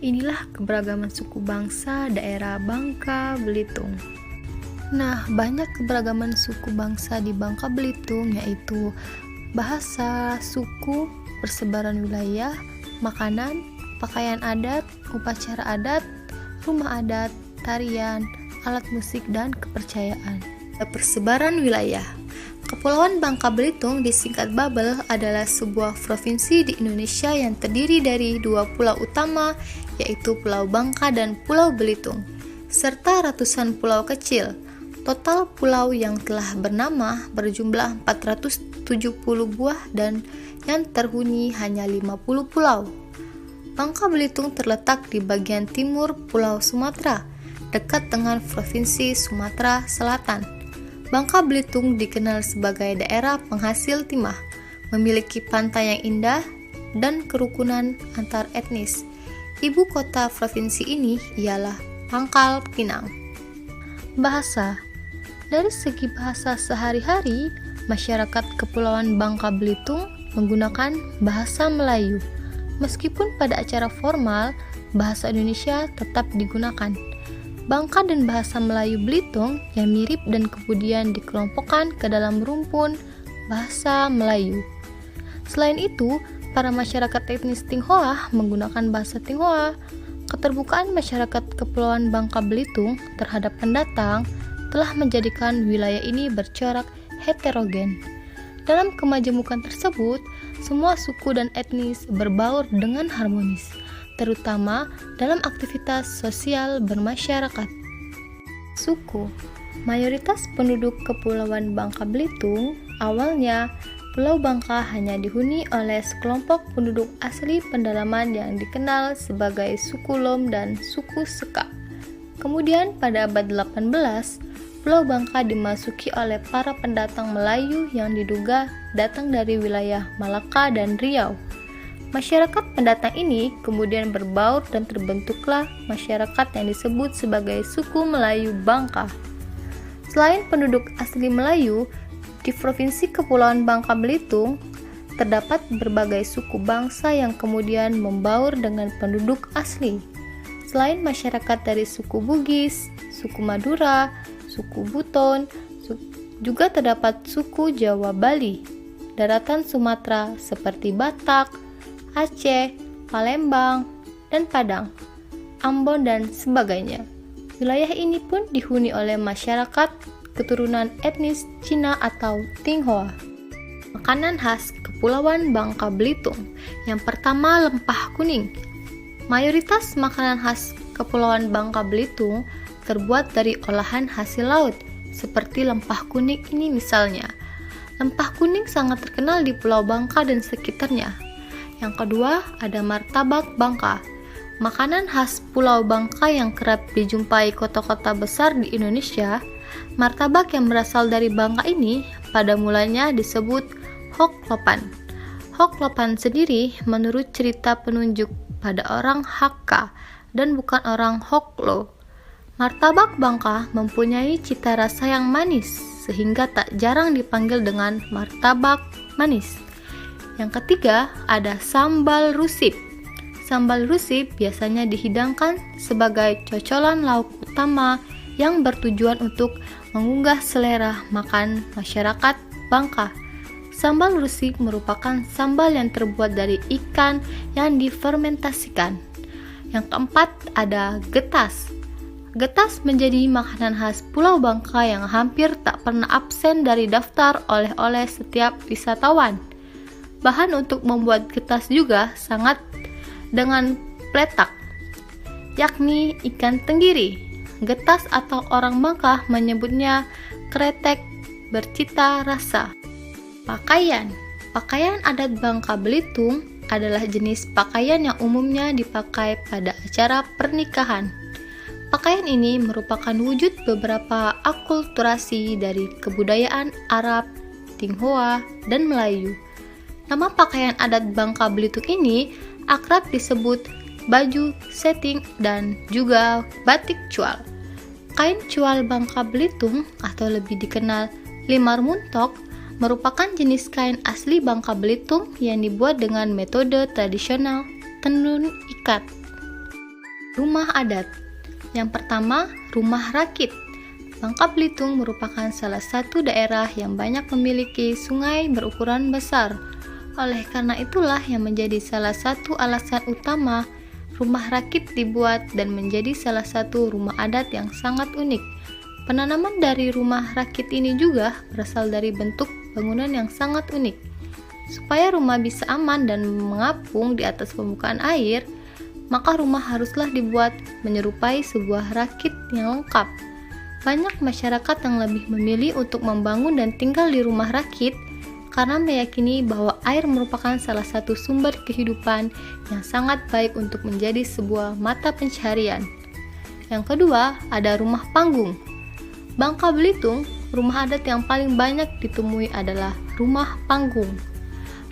Inilah keberagaman suku bangsa daerah Bangka Belitung. Nah, banyak keberagaman suku bangsa di Bangka Belitung, yaitu bahasa, suku, persebaran wilayah, makanan, pakaian adat, upacara adat, rumah adat, tarian, alat musik, dan kepercayaan. Persebaran wilayah. Kepulauan Bangka Belitung disingkat Babel adalah sebuah provinsi di Indonesia yang terdiri dari dua pulau utama, yaitu Pulau Bangka dan Pulau Belitung, serta ratusan pulau kecil. Total pulau yang telah bernama berjumlah 470 buah dan yang terhuni hanya 50 pulau. Bangka Belitung terletak di bagian timur Pulau Sumatera, dekat dengan Provinsi Sumatera Selatan. Bangka Belitung dikenal sebagai daerah penghasil timah, memiliki pantai yang indah dan kerukunan antar etnis. Ibu kota provinsi ini ialah Pangkal Pinang. Bahasa. Dari segi bahasa sehari-hari, masyarakat Kepulauan Bangka Belitung menggunakan bahasa Melayu. Meskipun pada acara formal, bahasa Indonesia tetap digunakan. Bangka dan bahasa Melayu Belitung yang mirip dan kemudian dikelompokkan ke dalam rumpun bahasa Melayu. Selain itu, para masyarakat etnis Tionghoa menggunakan bahasa Tionghoa. Keterbukaan masyarakat Kepulauan Bangka Belitung terhadap pendatang telah menjadikan wilayah ini bercorak heterogen. Dalam kemajemukan tersebut, semua suku dan etnis berbaur dengan harmonis, terutama dalam aktivitas sosial bermasyarakat. Suku. Mayoritas penduduk Kepulauan Bangka Belitung awalnya Pulau Bangka hanya dihuni oleh sekelompok penduduk asli pendalaman yang dikenal sebagai suku Lom dan suku Seka. Kemudian pada abad 18, Pulau Bangka dimasuki oleh para pendatang Melayu yang diduga datang dari wilayah Malaka dan Riau. Masyarakat pendatang ini kemudian berbaur dan terbentuklah masyarakat yang disebut sebagai suku Melayu Bangka. Selain penduduk asli Melayu, di Provinsi Kepulauan Bangka Belitung terdapat berbagai suku bangsa yang kemudian membaur dengan penduduk asli. Selain masyarakat dari suku Bugis, suku Madura, suku Buton, juga terdapat suku Jawa Bali, daratan Sumatera seperti Batak, Aceh, Palembang, dan Padang, Ambon, dan sebagainya. Wilayah ini pun dihuni oleh masyarakat keturunan etnis Cina atau Tionghoa. Makanan khas Kepulauan Bangka Belitung. Yang pertama, lempah kuning. Mayoritas makanan khas Kepulauan Bangka Belitung terbuat dari olahan hasil laut, seperti lempah kuning ini misalnya. Lempah kuning sangat terkenal di Pulau Bangka dan sekitarnya. Yang kedua, ada martabak Bangka. Makanan khas Pulau Bangka yang kerap dijumpai kota-kota besar di Indonesia. Martabak yang berasal dari Bangka ini pada mulanya disebut Hok Lopan. Hok Lopan sendiri menurut cerita penunjuk pada orang Hakka dan bukan orang Hoklo. Martabak Bangka mempunyai cita rasa yang manis sehingga tak jarang dipanggil dengan martabak manis. Yang ketiga ada sambal rusip. Sambal rusip biasanya dihidangkan sebagai cocolan lauk utama yang bertujuan untuk mengunggah selera makan masyarakat Bangka. Sambal rusip merupakan sambal yang terbuat dari ikan yang difermentasikan. Yang keempat ada getas. Getas menjadi makanan khas Pulau Bangka yang hampir tak pernah absen dari daftar oleh-oleh setiap wisatawan. Bahan untuk membuat getas juga sangat dengan pletak, yakni ikan tenggiri. Getas atau orang Bangka menyebutnya kretek bercita rasa. Pakaian. Pakaian adat Bangka Belitung adalah jenis pakaian yang umumnya dipakai pada acara pernikahan. Pakaian ini merupakan wujud beberapa akulturasi dari kebudayaan Arab, Tionghoa, dan Melayu. Nama pakaian adat Bangka Belitung ini akrab disebut baju setting dan juga batik cual. Kain cual Bangka Belitung atau lebih dikenal limar muntok merupakan jenis kain asli Bangka Belitung yang dibuat dengan metode tradisional tenun ikat. Rumah adat. Yang pertama, rumah rakit. Bangka Belitung merupakan salah satu daerah yang banyak memiliki sungai berukuran besar. Oleh karena itulah yang menjadi salah satu alasan utama rumah rakit dibuat dan menjadi salah satu rumah adat yang sangat unik. Penanaman dari rumah rakit ini juga berasal dari bentuk bangunan yang sangat unik. Supaya rumah bisa aman dan mengapung di atas permukaan air, maka rumah haruslah dibuat menyerupai sebuah rakit yang lengkap. Banyak masyarakat yang lebih memilih untuk membangun dan tinggal di rumah rakit karena meyakini bahwa air merupakan salah satu sumber kehidupan yang sangat baik untuk menjadi sebuah mata pencaharian. Yang kedua, ada rumah panggung. Bangka Belitung, rumah adat yang paling banyak ditemui adalah rumah panggung.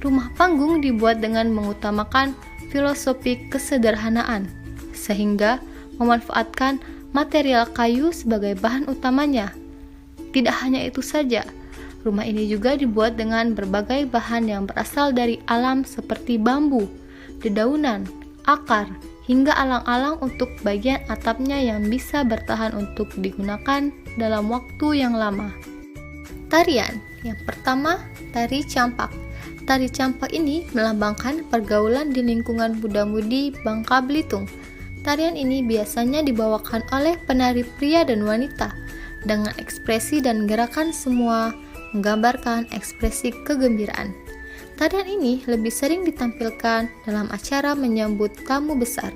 Rumah panggung dibuat dengan mengutamakan filosofi kesederhanaan, sehingga memanfaatkan material kayu sebagai bahan utamanya. Tidak hanya itu saja, rumah ini juga dibuat dengan berbagai bahan yang berasal dari alam seperti bambu, dedaunan, akar, hingga alang-alang untuk bagian atapnya yang bisa bertahan untuk digunakan dalam waktu yang lama. Tarian. Yang pertama, tari campak. Tari campak ini melambangkan pergaulan di lingkungan muda-mudi Bangka Belitung. Tarian ini biasanya dibawakan oleh penari pria dan wanita dengan ekspresi dan gerakan semua menggambarkan ekspresi kegembiraan. Tarian ini lebih sering ditampilkan dalam acara menyambut tamu besar,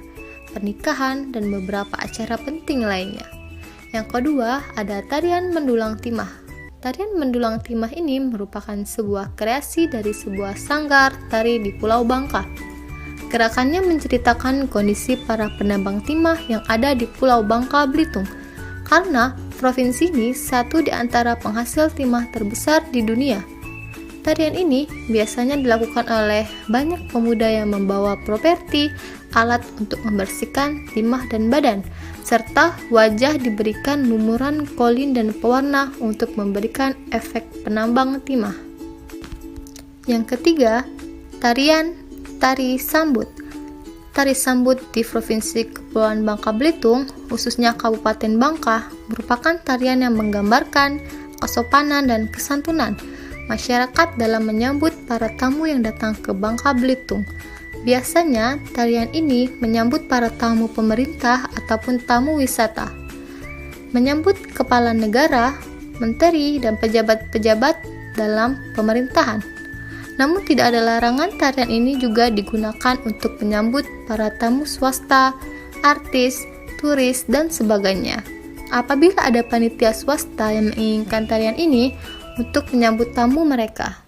pernikahan, dan beberapa acara penting lainnya. Yang kedua, ada tarian mendulang timah. Tarian mendulang timah ini merupakan sebuah kreasi dari sebuah sanggar tari di Pulau Bangka. Gerakannya menceritakan kondisi para penambang timah yang ada di Pulau Bangka Belitung, karena provinsi ini satu di antara penghasil timah terbesar di dunia. Tarian ini biasanya dilakukan oleh banyak pemuda yang membawa properti, alat untuk membersihkan timah dan badan, serta wajah diberikan lumuran kolin dan pewarna untuk memberikan efek penambang timah. Yang ketiga, tari sambut. Tari sambut di Provinsi Kepulauan Bangka Belitung, khususnya Kabupaten Bangka, merupakan tarian yang menggambarkan kesopanan dan kesantunan masyarakat dalam menyambut para tamu yang datang ke Bangka Belitung. Biasanya, tarian ini menyambut para tamu pemerintah ataupun tamu wisata, menyambut kepala negara, menteri, dan pejabat-pejabat dalam pemerintahan. Namun tidak ada larangan tarian ini juga digunakan untuk menyambut para tamu swasta, artis, turis, dan sebagainya. Apabila ada panitia swasta yang menginginkan tarian ini untuk menyambut tamu mereka.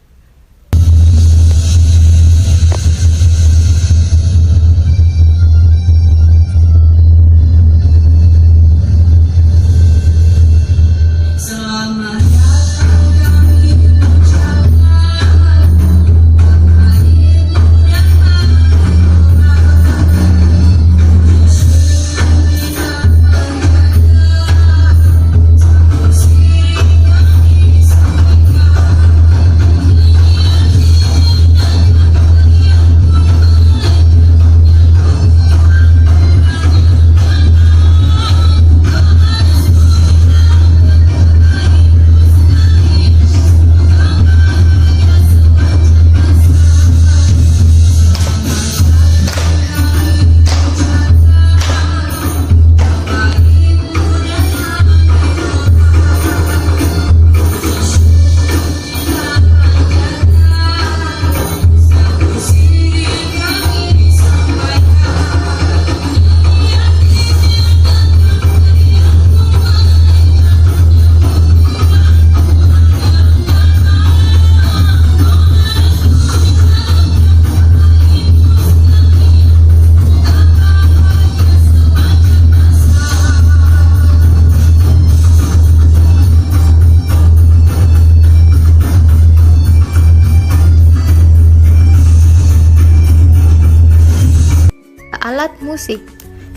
Alat musik.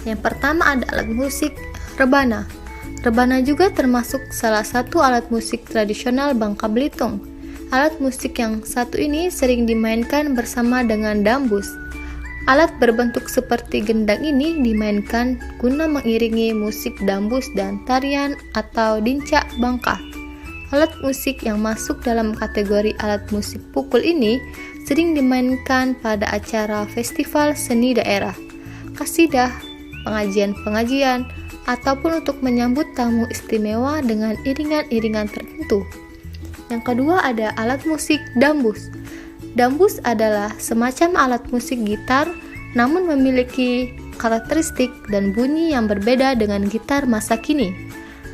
Yang pertama ada alat musik rebana. Rebana juga termasuk salah satu alat musik tradisional Bangka Belitung. Alat musik yang satu ini sering dimainkan bersama dengan dambus. Alat berbentuk seperti gendang ini dimainkan guna mengiringi musik dambus dan tarian atau dincak Bangka. Alat musik yang masuk dalam kategori alat musik pukul ini sering dimainkan pada acara festival seni daerah, kasidah, pengajian-pengajian, ataupun untuk menyambut tamu istimewa dengan iringan-iringan tertentu. Yang kedua ada alat musik dambus. Dambus adalah semacam alat musik gitar, namun memiliki karakteristik dan bunyi yang berbeda dengan gitar masa kini.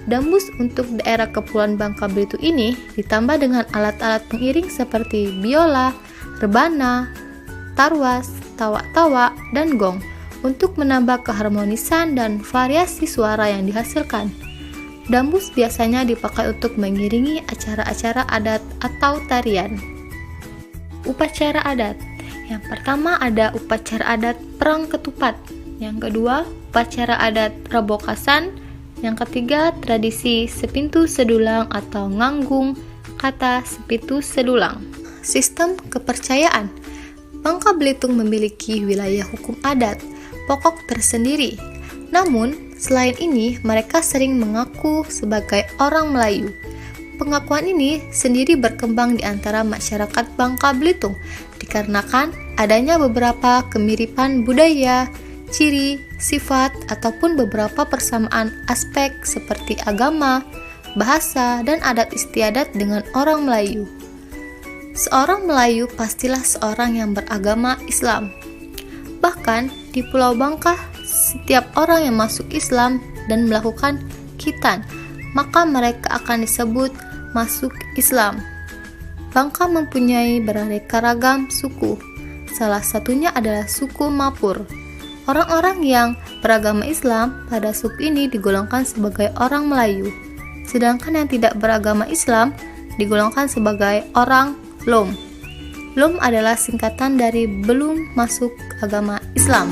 Dambus untuk daerah Kepulauan Bangka Belitung ini ditambah dengan alat-alat pengiring seperti biola, rebana, tarwas, tawa-tawa, dan gong untuk menambah keharmonisan dan variasi suara yang dihasilkan. Dambus biasanya dipakai untuk mengiringi acara-acara adat atau tarian. Upacara adat. Yang pertama ada upacara adat Perang Ketupat. Yang kedua, upacara adat Rebokasan. Yang ketiga, tradisi Sepintu Sedulang atau nganggung kata Sepintu Sedulang. Sistem kepercayaan. Bangka Belitung memiliki wilayah hukum adat pokok tersendiri. Namun, selain ini, mereka sering mengaku sebagai orang Melayu. Pengakuan ini sendiri berkembang di antara masyarakat Bangka Belitung dikarenakan adanya beberapa kemiripan budaya, ciri, sifat, ataupun beberapa persamaan aspek seperti agama, bahasa, dan adat istiadat dengan orang Melayu. Seorang Melayu pastilah seorang yang beragama Islam. Bahkan di Pulau Bangka, setiap orang yang masuk Islam dan melakukan khitan, maka mereka akan disebut masuk Islam. Bangka mempunyai beraneka ragam suku. Salah satunya adalah suku Mapur. Orang-orang yang beragama Islam pada suku ini digolongkan sebagai orang Melayu. Sedangkan yang tidak beragama Islam digolongkan sebagai orang Lom. Lom adalah singkatan dari belum masuk agama Islam.